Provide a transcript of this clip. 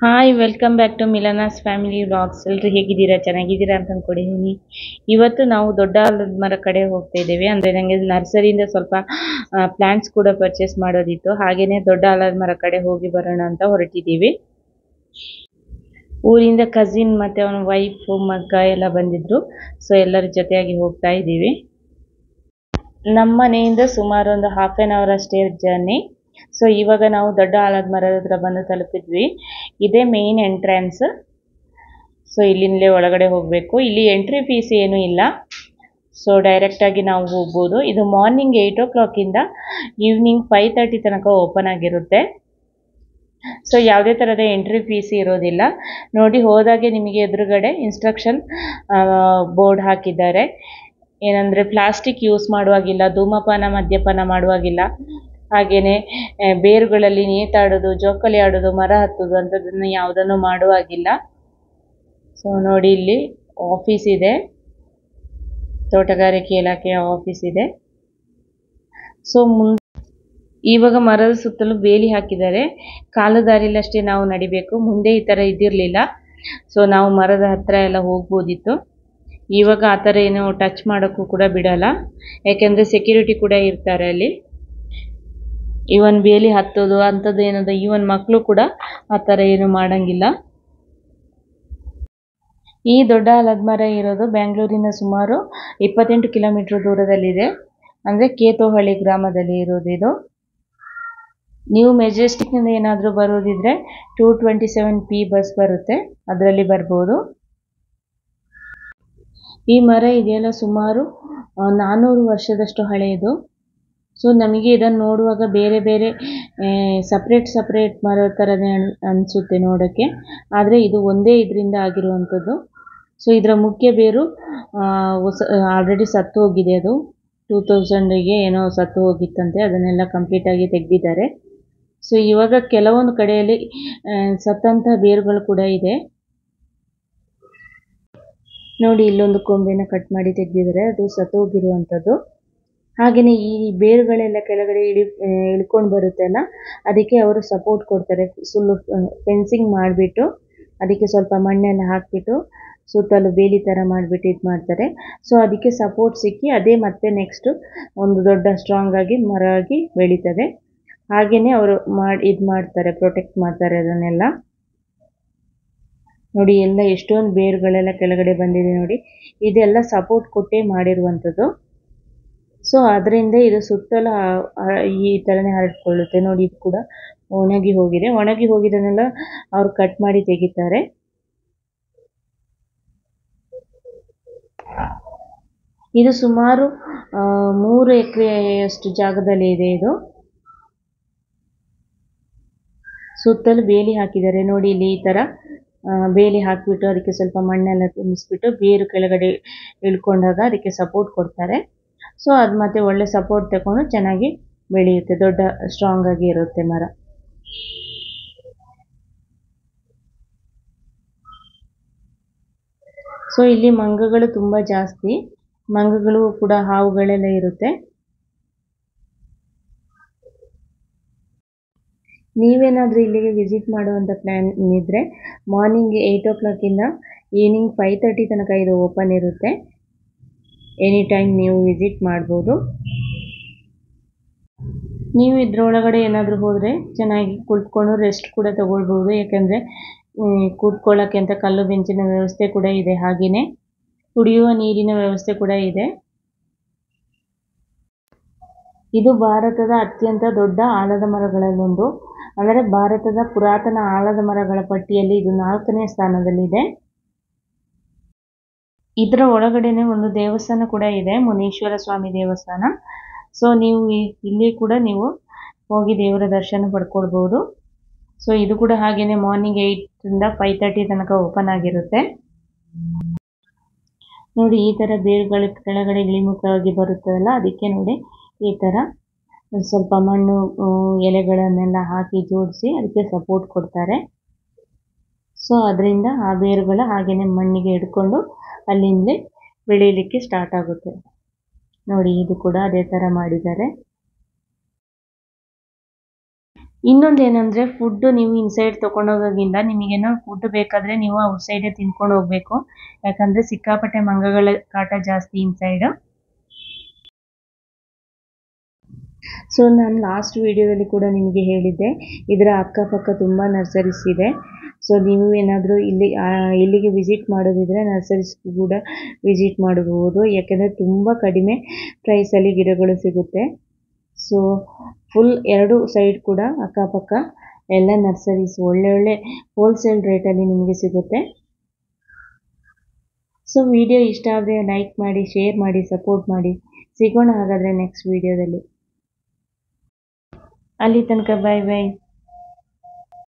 Hi welcome back to Milana's family vlogs. ಎಲ್ಲರೂ ಹೇಗಿದ್ದೀರಾ? ಚೆನ್ನಾಗಿದ್ದೀರಾ ಅಂತ ಅಂದ್ಕೊಂಡಿದ್ದೀನಿ. ಇವತ್ತು ನಾವು ದೊಡ್ಡ ಆಲದ ಮರ ಕಡೆ ಹೋಗ್ತಾ ಇದ್ದೇವೆ. ಅಂದರೆ ನನಗೆ ನರ್ಸರಿಯಿಂದ ಸ್ವಲ್ಪ ಪ್ಲಾಂಟ್ಸ್ ಕೂಡ ಪರ್ಚೇಸ್ ಮಾಡೋದಿತ್ತು. ಹಾಗೆಯೇ ದೊಡ್ಡ ಆಲದ ಮರ ಕಡೆ ಹೋಗಿ ಬರೋಣ ಅಂತ ಹೊರಟಿದ್ದೀವಿ. ಊರಿಂದ ಕಸಿನ್ ಮತ್ತು ಅವನ ವೈಫು ಮಗ ಎಲ್ಲ ಬಂದಿದ್ರು. ಸೊ ಎಲ್ಲರ ಜೊತೆಯಾಗಿ ಹೋಗ್ತಾ ಇದ್ದೀವಿ. ನಮ್ಮ ಮನೆಯಿಂದ ಸುಮಾರು ಒಂದು ½ ಅಷ್ಟೇ ಜರ್ನಿ. ಸೊ ಇವಾಗ ನಾವು ದೊಡ್ಡ ಆಲದ ಮರದ ಹತ್ರ ಬಂದು ತಲುಪಿದ್ವಿ. ಇದೇ ಮೇನ್ ಎಂಟ್ರೆನ್ಸ್. ಸೊ ಇಲ್ಲಿಂದಲೇ ಒಳಗಡೆ ಹೋಗಬೇಕು. ಇಲ್ಲಿ ಎಂಟ್ರಿ ಫೀಸ್ ಏನೂ ಇಲ್ಲ. ಸೊ ಡೈರೆಕ್ಟಾಗಿ ನಾವು ಹೋಗ್ಬೋದು. ಇದು ಮಾರ್ನಿಂಗ್ 8 o'clock ಈವ್ನಿಂಗ್ 5:30 ತನಕ ಓಪನ್ ಆಗಿರುತ್ತೆ. ಸೊ ಯಾವುದೇ ಥರದ ಎಂಟ್ರಿ ಫೀಸ್ ಇರೋದಿಲ್ಲ. ನೋಡಿ, ಹೋದಾಗೆ ನಿಮಗೆ ಎದುರುಗಡೆ ಇನ್ಸ್ಟ್ರಕ್ಷನ್ ಬೋರ್ಡ್ ಹಾಕಿದ್ದಾರೆ. ಏನಂದರೆ ಪ್ಲಾಸ್ಟಿಕ್ ಯೂಸ್ ಮಾಡುವಾಗಿಲ್ಲ, ಧೂಮಪಾನ ಮದ್ಯಪಾನ ಮಾಡುವಾಗಿಲ್ಲ, ಹಾಗೆಯೇ ಬೇರುಗಳಲ್ಲಿ ನೇತಾಡೋದು, ಜೋಕಾಲಿ ಆಡೋದು, ಮರ ಹತ್ತೋದು ಅಂಥದ್ದನ್ನು ಯಾವುದನ್ನು ಮಾಡುವಾಗಿಲ್ಲ. ಸೊ ನೋಡಿ, ಇಲ್ಲಿ ಆಫೀಸ್ ಇದೆ, ತೋಟಗಾರಿಕೆ ಇಲಾಖೆಯ ಆಫೀಸ್ ಇದೆ. ಸೊ ಇವಾಗ ಮರದ ಸುತ್ತಲೂ ಬೇಲಿ ಹಾಕಿದ್ದಾರೆ. ಕಾಲು ದಾರಿಲಷ್ಟೇ ನಾವು ನಡಿಬೇಕು. ಮುಂದೆ ಈ ಥರ ಇದ್ದಿರಲಿಲ್ಲ. ಸೊ ನಾವು ಮರದ ಹತ್ರ ಎಲ್ಲ ಹೋಗ್ಬೋದಿತ್ತು. ಇವಾಗ ಆ ಥರ ಏನು ಟಚ್ ಮಾಡೋಕ್ಕೂ ಕೂಡ ಬಿಡಲ್ಲ, ಯಾಕೆಂದರೆ ಸೆಕ್ಯೂರಿಟಿ ಕೂಡ ಇರ್ತಾರೆ ಅಲ್ಲಿ. ಇವನ್ ಬೇಲಿ ಹತ್ತೋದು ಅಂಥದ್ದು ಏನದು, ಇವನ್ ಮಕ್ಕಳು ಕೂಡ ಆ ಥರ ಏನು ಮಾಡೋಂಗಿಲ್ಲ. ಈ ದೊಡ್ಡ ಆಲದ ಮರ ಇರೋದು ಬೆಂಗಳೂರಿನ ಸುಮಾರು 28 ಕಿಲೋಮೀಟರ್ ದೂರದಲ್ಲಿದೆ. ಅಂದರೆ ಕೇತೋಹಳ್ಳಿ ಗ್ರಾಮದಲ್ಲಿ ಇರೋದು ಇದು. ನೀವು ಮೆಜೆಸ್ಟಿಕ್ನಿಂದ ಏನಾದರೂ ಬರೋದಿದ್ರೆ 227P ಬಸ್ ಬರುತ್ತೆ, ಅದರಲ್ಲಿ ಬರ್ಬೋದು. ಈ ಮರ ಇದೆಯಲ್ಲ ಸುಮಾರು 400 ವರ್ಷದಷ್ಟು ಹಳೆಯದು. ಸೊ ನಮಗೆ ಇದನ್ನು ನೋಡುವಾಗ ಬೇರೆ ಬೇರೆ ಸಪ್ರೇಟ್ ಮರ ಥರನೇ ಅನಿಸುತ್ತೆ ನೋಡೋಕ್ಕೆ, ಆದರೆ ಇದು ಒಂದೇ ಇದರಿಂದ ಆಗಿರುವಂಥದ್ದು. ಸೊ ಇದರ ಮುಖ್ಯ ಬೇರು ಆಲ್ರೆಡಿ ಸತ್ತು ಹೋಗಿದೆ. ಅದು 2000ಗೆ ಏನೋ ಸತ್ತು ಹೋಗಿತ್ತಂತೆ. ಅದನ್ನೆಲ್ಲ ಕಂಪ್ಲೀಟಾಗಿ ತೆಗೆದಿದ್ದಾರೆ. ಸೊ ಇವಾಗ ಕೆಲವೊಂದು ಕಡೆಯಲ್ಲಿ ಸತ್ತಂಥ ಬೇರುಗಳು ಕೂಡ ಇದೆ. ನೋಡಿ, ಇಲ್ಲೊಂದು ಕೊಂಬೆನ ಕಟ್ ಮಾಡಿ ತೆಗೆದಿದ್ದಾರೆ, ಅದು ಸತ್ತು ಹೋಗಿರುವಂಥದ್ದು. ಹಾಗೆಯೇ ಈ ಬೇರುಗಳೆಲ್ಲ ಕೆಳಗಡೆ ಇಳ್ಕೊಂಡು ಬರುತ್ತೆ ಅಲ್ಲ, ಅದಕ್ಕೆ ಅವರು ಸಪೋರ್ಟ್ ಕೊಡ್ತಾರೆ. ಫೆನ್ಸಿಂಗ್ ಮಾಡಿಬಿಟ್ಟು ಅದಕ್ಕೆ ಸ್ವಲ್ಪ ಮಣ್ಣೆಲ್ಲ ಹಾಕಿಬಿಟ್ಟು ಸುತ್ತಲೂ ಬೇಲಿ ಥರ ಮಾಡಿಬಿಟ್ಟು ಇದು ಮಾಡ್ತಾರೆ. ಸೊ ಅದಕ್ಕೆ ಸಪೋರ್ಟ್ ಸಿಕ್ಕಿ ಅದೇ ಮತ್ತೆ ನೆಕ್ಸ್ಟು ಒಂದು ದೊಡ್ಡ ಸ್ಟ್ರಾಂಗ್ ಆಗಿ ಮರ ಆಗಿ ಬೆಳೀತದೆ. ಹಾಗೆಯೇ ಅವರು ಇದು ಮಾಡ್ತಾರೆ, ಪ್ರೊಟೆಕ್ಟ್ ಮಾಡ್ತಾರೆ ಅದನ್ನೆಲ್ಲ. ನೋಡಿ, ಎಲ್ಲ ಎಷ್ಟೊಂದು ಬೇರುಗಳೆಲ್ಲ ಕೆಳಗಡೆ ಬಂದಿದೆ ನೋಡಿ. ಇದೆಲ್ಲ ಸಪೋರ್ಟ್ ಕೊಟ್ಟೇ ಮಾಡಿರುವಂಥದ್ದು. ಸೊ ಅದರಿಂದ ಇದು ಸುತ್ತಲೂ ಈ ಥರನೇ ಹರಡ್ಕೊಳ್ಳುತ್ತೆ. ನೋಡಿ, ಇದು ಕೂಡ ಒಣಗಿ ಹೋಗಿದೆ. ಒಣಗಿ ಹೋಗಿದ್ದನ್ನೆಲ್ಲ ಅವ್ರು ಕಟ್ ಮಾಡಿ ತೆಗಿತಾರೆ. ಇದು ಸುಮಾರು 3 ಎಕರೆಯಷ್ಟು ಜಾಗದಲ್ಲಿ ಇದೆ. ಇದು ಸುತ್ತಲೂ ಬೇಲಿ ಹಾಕಿದ್ದಾರೆ ನೋಡಿ. ಇಲ್ಲಿ ಈ ಥರ ಬೇಲಿ ಹಾಕಿಬಿಟ್ಟು ಅದಕ್ಕೆ ಸ್ವಲ್ಪ ಮಣ್ಣೆಲ್ಲ ತುಂಬಿಸ್ಬಿಟ್ಟು ಬೇರು ಕೆಳಗಡೆ ಇಳ್ಕೊಂಡಾಗ ಅದಕ್ಕೆ ಸಪೋರ್ಟ್ ಕೊಡ್ತಾರೆ. ಸೊ ಅದು ಮತ್ತೆ ಒಳ್ಳೆ ಸಪೋರ್ಟ್ ತಗೊಂಡು ಚೆನ್ನಾಗಿ ಬೆಳೆಯುತ್ತೆ, ದೊಡ್ಡ ಸ್ಟ್ರಾಂಗ್ ಆಗಿ ಇರುತ್ತೆ ಮರ. ಸೊ ಇಲ್ಲಿ ಮಂಗಗಳು ತುಂಬ ಜಾಸ್ತಿ, ಮಂಗಗಳು ಕೂಡ ಹಾವುಗಳೆಲ್ಲ ಇರುತ್ತೆ. ನೀವೇನಾದರೂ ಇಲ್ಲಿಗೆ ವಿಸಿಟ್ ಮಾಡುವಂಥ ಪ್ಲ್ಯಾನ್ ಇದ್ದರೆ ಮಾರ್ನಿಂಗ್ 8 o'clock ಈವ್ನಿಂಗ್ 5:30 ತನಕ ಇದು ಓಪನ್ ಇರುತ್ತೆ. ಎನಿ ಟೈಮ್ ನೀವು ವಿಸಿಟ್ ಮಾಡ್ಬೋದು. ನೀವು ಇದರೊಳಗಡೆ ಏನಾದರೂ ಹೋದರೆ ಚೆನ್ನಾಗಿ ಕುಳಿತುಕೊಂಡು ರೆಸ್ಟ್ ಕೂಡ ತಗೊಳ್ಬೋದು, ಯಾಕೆಂದರೆ ಕೂತ್ಕೊಳ್ಳೋಕ್ಕೆ ಅಂತ ಕಲ್ಲು ಬೆಂಚಿನ ವ್ಯವಸ್ಥೆ ಕೂಡ ಇದೆ. ಹಾಗೆಯೇ ಕುಡಿಯುವ ನೀರಿನ ವ್ಯವಸ್ಥೆ ಕೂಡ ಇದೆ. ಇದು ಭಾರತದ ಅತ್ಯಂತ ದೊಡ್ಡ ಆಲದ ಮರಗಳಲ್ಲೊಂದು. ಅಂದರೆ ಭಾರತದ ಪುರಾತನ ಆಲದ ಮರಗಳ ಪಟ್ಟಿಯಲ್ಲಿ ಇದು 4ನೇ ಸ್ಥಾನದಲ್ಲಿದೆ. ಇದರ ಒಳಗಡೆನೆ ಒಂದು ದೇವಸ್ಥಾನ ಕೂಡ ಇದೆ, ಮುನೀಶ್ವರ ಸ್ವಾಮಿ ದೇವಸ್ಥಾನ. ಸೊ ನೀವು ಇಲ್ಲಿ ಕೂಡ ನೀವು ಹೋಗಿ ದೇವರ ದರ್ಶನ ಪಡ್ಕೊಳ್ಬೋದು. ಸೊ ಇದು ಕೂಡ ಹಾಗೆಯೇ ಮಾರ್ನಿಂಗ್ 8 5:30 ತನಕ ಓಪನ್ ಆಗಿರುತ್ತೆ. ನೋಡಿ, ಈ ಥರ ಬೇರುಗಳ ಕೆಳಗಡೆ ಇಳಿಮುಖವಾಗಿ ಬರುತ್ತದಲ್ಲ, ಅದಕ್ಕೆ ನೋಡಿ ಈ ಥರ ಸ್ವಲ್ಪ ಮಣ್ಣು ಎಲೆಗಳನ್ನೆಲ್ಲ ಹಾಕಿ ಜೋಡಿಸಿ ಅದಕ್ಕೆ ಸಪೋರ್ಟ್ ಕೊಡ್ತಾರೆ. ಸೊ ಅದರಿಂದ ಆ ಬೇರುಗಳು ಹಾಗೆಯೇ ಮಣ್ಣಿಗೆ ಹಿಡ್ಕೊಂಡು ಅಲ್ಲಿಂದಲೇ ಬೆಳೀಲಿಕ್ಕೆ ಸ್ಟಾರ್ಟ್ ಆಗುತ್ತೆ. ನೋಡಿ, ಇದು ಕೂಡ ಅದೇ ಥರ ಮಾಡಿದ್ದಾರೆ. ಇನ್ನೊಂದೇನೆಂದರೆ ಫುಡ್ಡು ನೀವು ಇನ್ಸೈಡ್ ತೊಗೊಂಡೋಗೋಗಿಲ್ಲ, ನಿಮಗೇನೋ ಫುಡ್ ಬೇಕಾದರೆ ನೀವು ಔಟ್ಸೈಡೇ ತಿನ್ಕೊಂಡು ಹೋಗಬೇಕು. ಯಾಕಂದರೆ ಸಿಕ್ಕಾಪಟ್ಟೆ ಮಂಗಗಳ ಕಾಟ ಜಾಸ್ತಿ ಇನ್ಸೈಡು. ಸೊ ನಾನು ಲಾಸ್ಟ್ ವಿಡಿಯೋದಲ್ಲಿ ಕೂಡ ನಿಮಗೆ ಹೇಳಿದ್ದೆ, ಇದರ ಅಕ್ಕಪಕ್ಕ ತುಂಬ ನರ್ಸರೀಸ್ ಇದೆ. ಸೊ ನೀವು ಏನಾದರೂ ಇಲ್ಲಿಗೆ ವಿಸಿಟ್ ಮಾಡೋದಿದ್ರೆ ನರ್ಸರೀಸ್ಗೂ ಕೂಡ ವಿಸಿಟ್ ಮಾಡಬಹುದು. ಯಾಕೆಂದರೆ ತುಂಬ ಕಡಿಮೆ ಪ್ರೈಸಲ್ಲಿ ಗಿಡಗಳು ಸಿಗುತ್ತೆ. ಸೊ ಫುಲ್ 2 ಸೈಡ್ ಕೂಡ ಅಕ್ಕಪಕ್ಕ ಎಲ್ಲ ನರ್ಸರೀಸ್ ಒಳ್ಳೆ ಹೋಲ್ಸೇಲ್ ರೇಟಲ್ಲಿ ನಿಮಗೆ ಸಿಗುತ್ತೆ. ಸೊ ವಿಡಿಯೋ ಇಷ್ಟ ಆದರೆ ಲೈಕ್ ಮಾಡಿ, ಶೇರ್ ಮಾಡಿ, ಸಪೋರ್ಟ್ ಮಾಡಿ. ಸಿಗೋಣ ಹಾಗಾದರೆ ನೆಕ್ಸ್ಟ್ ವಿಡಿಯೋದಲ್ಲಿ. ಅಲ್ಲಿ ತನಕ ಬಾಯ್ ಬಾಯ್.